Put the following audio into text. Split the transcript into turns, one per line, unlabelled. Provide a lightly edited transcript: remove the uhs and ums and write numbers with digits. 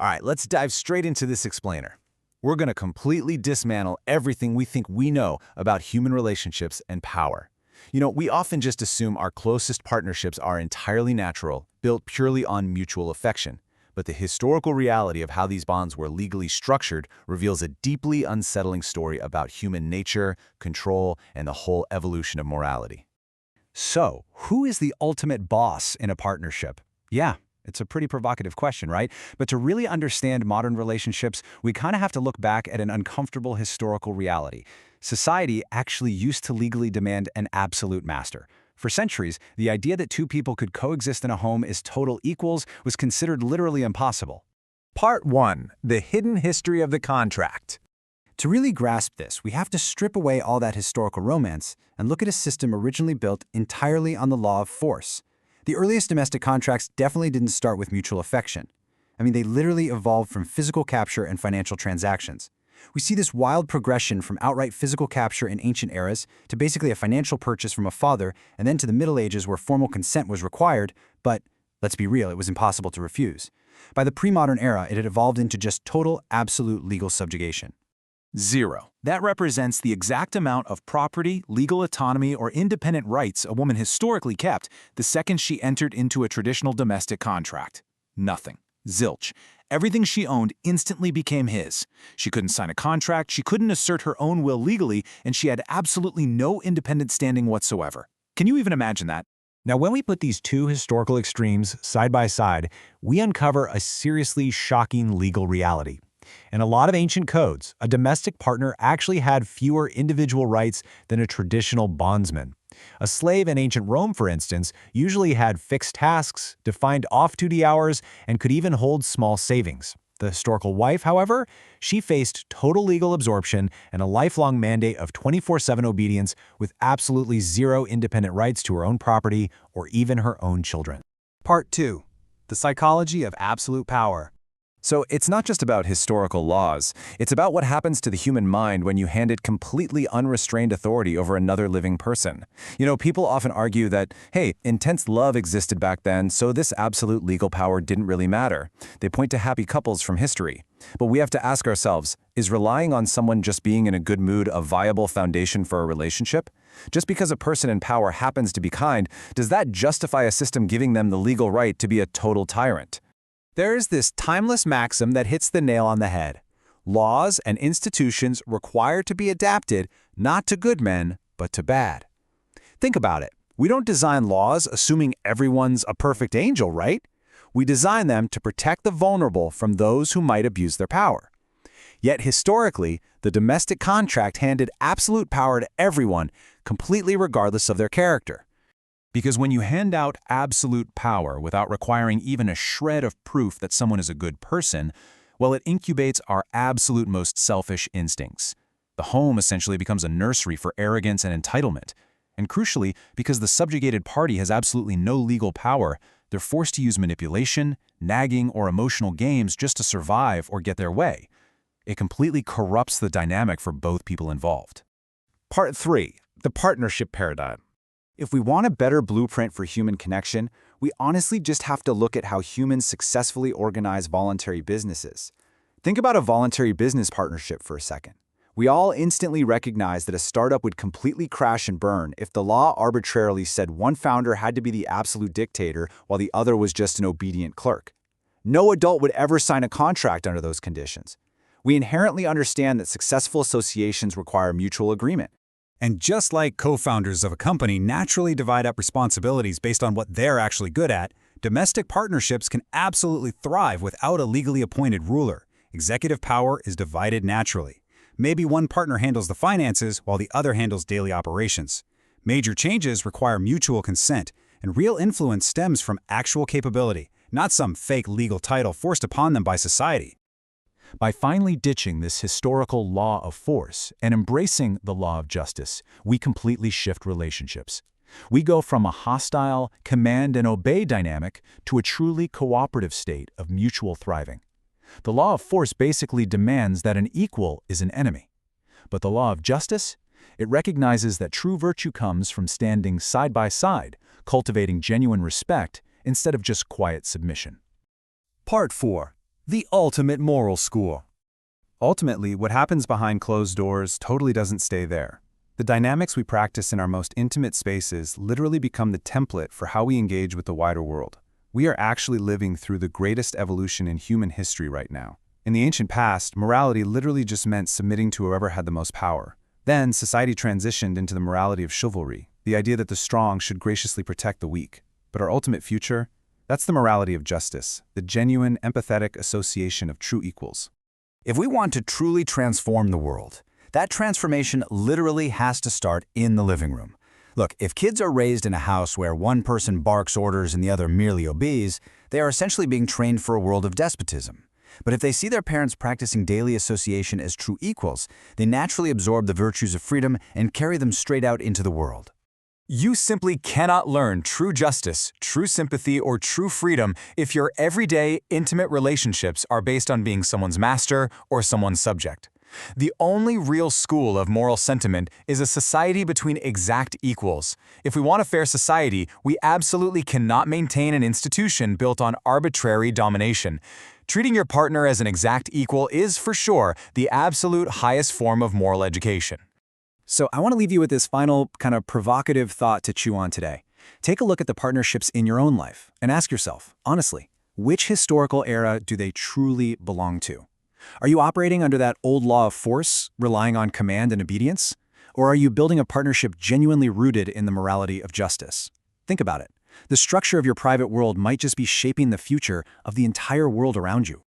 All right, let's dive straight into this explainer. We're going to completely dismantle everything we think we know about human relationships and power. We often just assume our closest partnerships are entirely natural, built purely on mutual affection. But the historical reality of how these bonds were legally structured reveals a deeply unsettling story about human nature, control, and the whole evolution of morality.
So, who is the ultimate boss in a partnership? Yeah, it's a pretty provocative question, right? But to really understand modern relationships, we kind of have to look back at an uncomfortable historical reality. Society actually used to legally demand an absolute master. For centuries, the idea that two people could coexist in a home as total equals was considered literally impossible.
Part 1. The hidden history of the contract.
To really grasp this, we have to strip away all that historical romance and look at a system originally built entirely on the law of force. The earliest domestic contracts definitely didn't start with mutual affection. They literally evolved from physical capture and financial transactions. We see this wild progression from outright physical capture in ancient eras to basically a financial purchase from a father, and then to the Middle Ages where formal consent was required, but let's be real, it was impossible to refuse. By the pre-modern era, it had evolved into just total, absolute legal subjugation.
0. That represents the exact amount of property, legal autonomy, or independent rights a woman historically kept the second she entered into a traditional domestic contract. Nothing. Zilch. Everything she owned instantly became his. She couldn't sign a contract, she couldn't assert her own will legally, and she had absolutely no independent standing whatsoever. Can you even imagine that?
Now, when we put these two historical extremes side by side, we uncover a seriously shocking legal reality. In a lot of ancient codes, a domestic partner actually had fewer individual rights than a traditional bondsman. A slave in ancient Rome, for instance, usually had fixed tasks, defined off-duty hours, and could even hold small savings. The historical wife, however, she faced total legal absorption and a lifelong mandate of 24/7 obedience with absolutely zero independent rights to her own property or even her own children.
Part 2. The psychology of absolute power.
So it's not just about historical laws, it's about what happens to the human mind when you hand it completely unrestrained authority over another living person. People often argue that, hey, intense love existed back then, so this absolute legal power didn't really matter. They point to happy couples from history. But we have to ask ourselves, is relying on someone just being in a good mood a viable foundation for a relationship? Just because a person in power happens to be kind, does that justify a system giving them the legal right to be a total tyrant?
There's this timeless maxim that hits the nail on the head. Laws and institutions require to be adapted not to good men, but to bad. Think about it. We don't design laws assuming everyone's a perfect angel, right? We design them to protect the vulnerable from those who might abuse their power. Yet historically, the domestic contract handed absolute power to everyone, completely regardless of their character.
Because when you hand out absolute power without requiring even a shred of proof that someone is a good person, well, it incubates our absolute most selfish instincts. The home essentially becomes a nursery for arrogance and entitlement. And crucially, because the subjugated party has absolutely no legal power, they're forced to use manipulation, nagging, or emotional games just to survive or get their way. It completely corrupts the dynamic for both people involved.
Part 3. The partnership paradigm. If we want a better blueprint for human connection, we honestly just have to look at how humans successfully organize voluntary businesses. Think about a voluntary business partnership for a second. We all instantly recognize that a startup would completely crash and burn if the law arbitrarily said one founder had to be the absolute dictator while the other was just an obedient clerk. No adult would ever sign a contract under those conditions. We inherently understand that successful associations require mutual agreement.
And just like co-founders of a company naturally divide up responsibilities based on what they're actually good at, domestic partnerships can absolutely thrive without a legally appointed ruler. Executive power is divided naturally. Maybe one partner handles the finances while the other handles daily operations. Major changes require mutual consent, and real influence stems from actual capability, not some fake legal title forced upon them by society.
By finally ditching this historical law of force and embracing the law of justice, we completely shift relationships. We go from a hostile, command and obey dynamic to a truly cooperative state of mutual thriving. The law of force basically demands that an equal is an enemy. But the law of justice? It recognizes that true virtue comes from standing side by side, cultivating genuine respect instead of just quiet submission.
Part 4.
The ultimate moral school.
Ultimately, what happens behind closed doors totally doesn't stay there. The dynamics we practice in our most intimate spaces literally become the template for how we engage with the wider world. We are actually living through the greatest evolution in human history right now. In the ancient past, morality literally just meant submitting to whoever had the most power. Then, society transitioned into the morality of chivalry, the idea that the strong should graciously protect the weak. But our ultimate future? That's the morality of justice, the genuine, empathetic association of true equals.
If we want to truly transform the world, that transformation literally has to start in the living room. Look, if kids are raised in a house where one person barks orders and the other merely obeys, they are essentially being trained for a world of despotism. But if they see their parents practicing daily association as true equals, they naturally absorb the virtues of freedom and carry them straight out into the world.
You simply cannot learn true justice, true sympathy, or true freedom if your everyday, intimate relationships are based on being someone's master or someone's subject. The only real school of moral sentiment is a society between exact equals. If we want a fair society, we absolutely cannot maintain an institution built on arbitrary domination. Treating your partner as an exact equal is, for sure, the absolute highest form of moral education.
So I want to leave you with this final kind of provocative thought to chew on today. Take a look at the partnerships in your own life and ask yourself, honestly, which historical era do they truly belong to? Are you operating under that old law of force, relying on command and obedience? Or are you building a partnership genuinely rooted in the morality of justice? Think about it. The structure of your private world might just be shaping the future of the entire world around you.